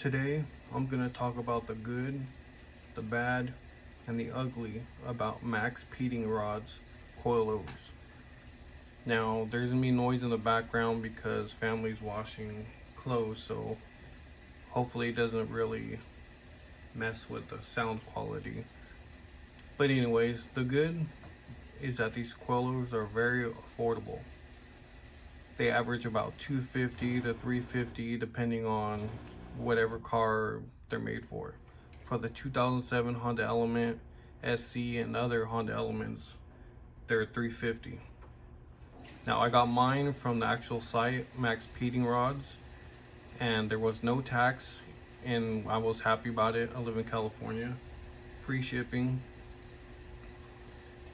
Today, I'm going to talk about the good, the bad, and the ugly about MaxPeedingRods Coilovers. Now, there's going to be noise in the background because family's washing clothes, so hopefully it doesn't really mess with the sound quality. But anyways, the good is that these coilovers are very affordable. They average about $250 to $350 depending on whatever car they're made for. For the 2007 Honda Element SC and other Honda Elements, they're $350. Now I got mine from the actual site, MaxPeedingRods, and there was no tax, and I was happy about it. I live in California. Free shipping.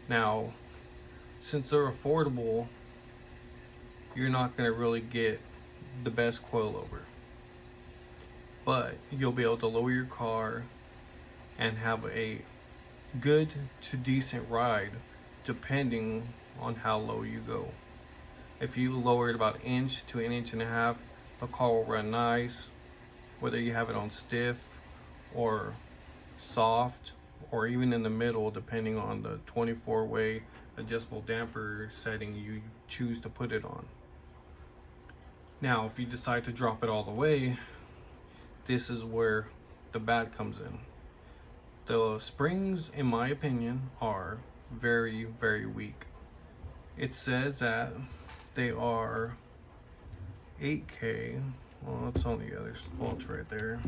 Now, since they're affordable, you're not going to really get the best coilover, but you'll be able to lower your car and have a good to decent ride depending on how low you go. If you lower it about an inch to an inch and a half, the car will run nice, whether you have it on stiff or soft or even in the middle, depending on the 24-way adjustable damper setting you choose to put it on. Now, if you decide to drop it all the way, this is where the bad comes in. The springs, in my opinion, are very, very weak. It says that they are 8K. Well, it's on the other spots right there.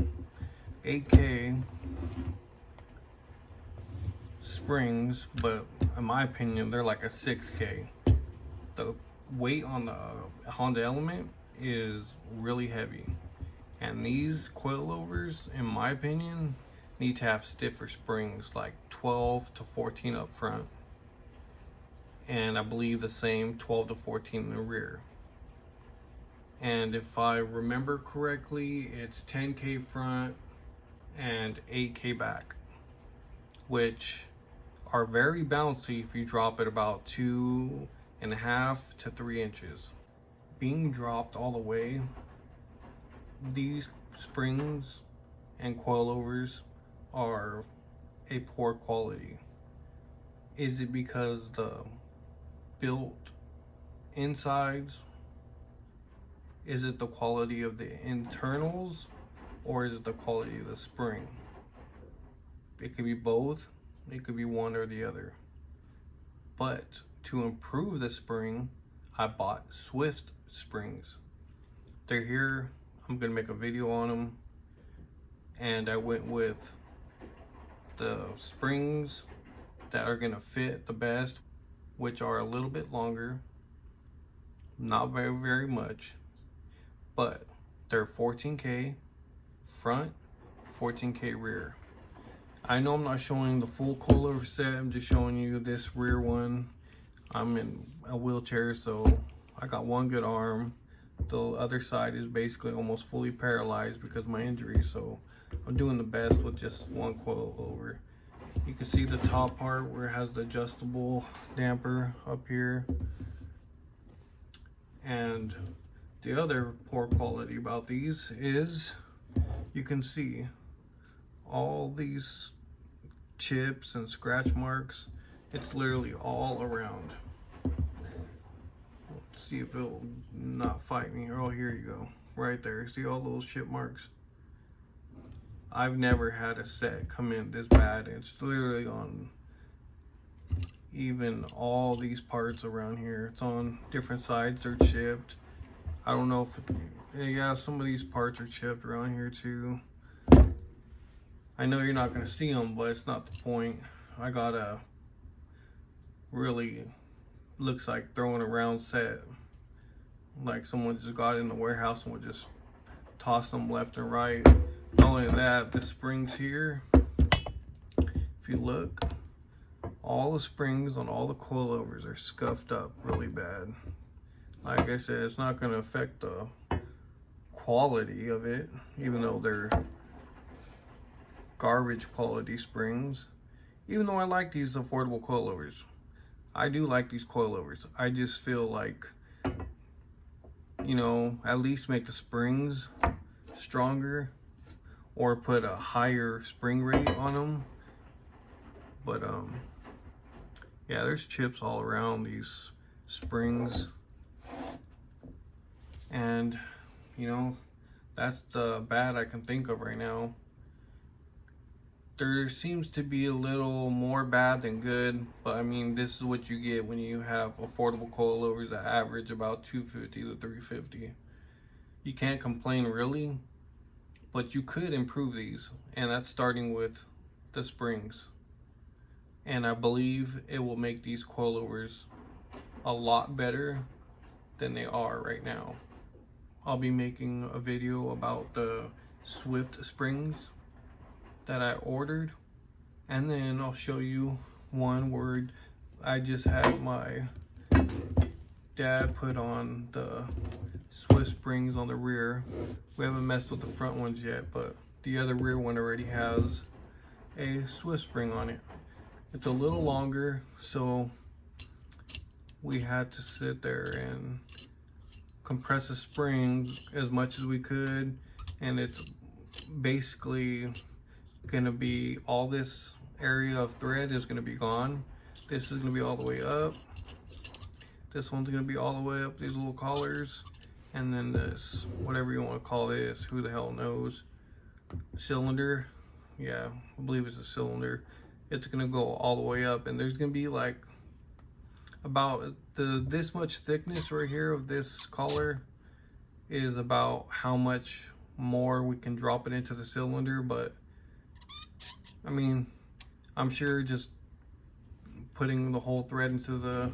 8K springs, but in my opinion, they're like a 6K. The weight on the Honda Element is really heavy, and these coilovers, in my opinion, need to have stiffer springs, like 12 to 14 up front, and I believe the same 12 to 14 in the rear. And if I remember correctly, it's 10K front and 8K back, which are very bouncy if you drop it about 2.5 to 3 inches. Being dropped all the way, these springs and coilovers are a poor quality. Is it because the built insides? Is it the quality of the internals, or is it the quality of the spring? It could be both. It could be one or the other. But to improve the spring, I bought Swift springs. They're here. I'm gonna make a video on them, and I went with the springs that are gonna fit the best, which are a little bit longer, not very much, but they're 14K front, 14K rear. I know I'm not showing the full coilover set, I'm just showing you this rear one. I'm in a wheelchair, so I got one good arm. The other side is basically almost fully paralyzed because of my injury, so I'm doing the best with just one coilover. You can see the top part where it has the adjustable damper up here. And the other poor quality about these is you can see all these chips and scratch marks. It's literally all around. Let's see if it'll not fight me. Oh, here you go. Right there. See all those chip marks? I've never had a set come in this bad. It's literally on even all these parts around here. It's on different sides. They're chipped. I don't know if yeah, some of these parts are chipped around here too. I know you're not going to see them, but it's not the point. I got a really looks like throwing around set, like someone just got in the warehouse and would just toss them left and right. Not only that, the springs here, if you look, all the springs on all the coilovers are scuffed up really bad. Like I said, it's not going to affect the quality of it, even though they're garbage quality springs. Even though I like these affordable coilovers, I do like these coilovers. I just feel like, you know, at least make the springs stronger or put a higher spring rate on them. But yeah, there's chips all around these springs, and you know, that's the bad I can think of right now. There seems to be a little more bad than good, but I mean, this is what you get when you have affordable coilovers that average about $250 to $350. You can't complain really, but you could improve these, and that's starting with the springs. And I believe it will make these coilovers a lot better than they are right now. I'll be making a video about the Swift springs that I ordered, and then I'll show you one where I just had my dad put on the Swift springs on the rear. We haven't messed with the front ones yet, but the other rear one already has a Swift spring on it. It's a little longer, so we had to sit there and compress the spring as much as we could, and it's basically gonna be all this area of thread is gonna be gone. This is gonna be all the way up. This one's gonna be all the way up, these little collars, and then this, whatever you want to call this, who the hell knows, cylinder. Yeah, I believe it's a cylinder. It's gonna go all the way up, and there's gonna be like about this much thickness right here of this collar is about how much more we can drop it into the cylinder. But I mean, I'm sure just putting the whole thread into the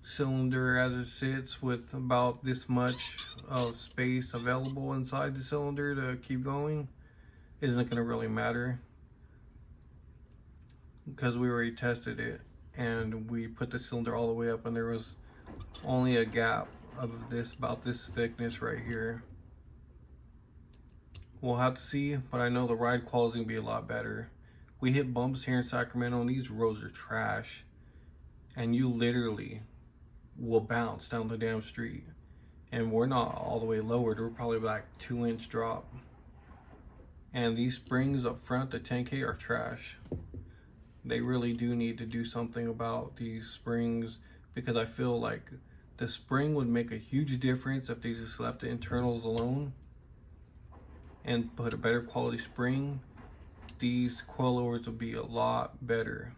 cylinder as it sits with about this much of space available inside the cylinder to keep going isn't going to really matter, because we already tested it and we put the cylinder all the way up and there was only a gap of this, about this thickness right here. We'll have to see, but I know the ride quality is going to be a lot better. We hit bumps here in Sacramento and these roads are trash, and you literally will bounce down the damn street, and we're not all the way lowered, we're probably like 2-inch drop. And these springs up front, the 10K, are trash. They really do need to do something about these springs, because I feel like the spring would make a huge difference if they just left the internals alone and put a better quality spring. These coilovers would be a lot better.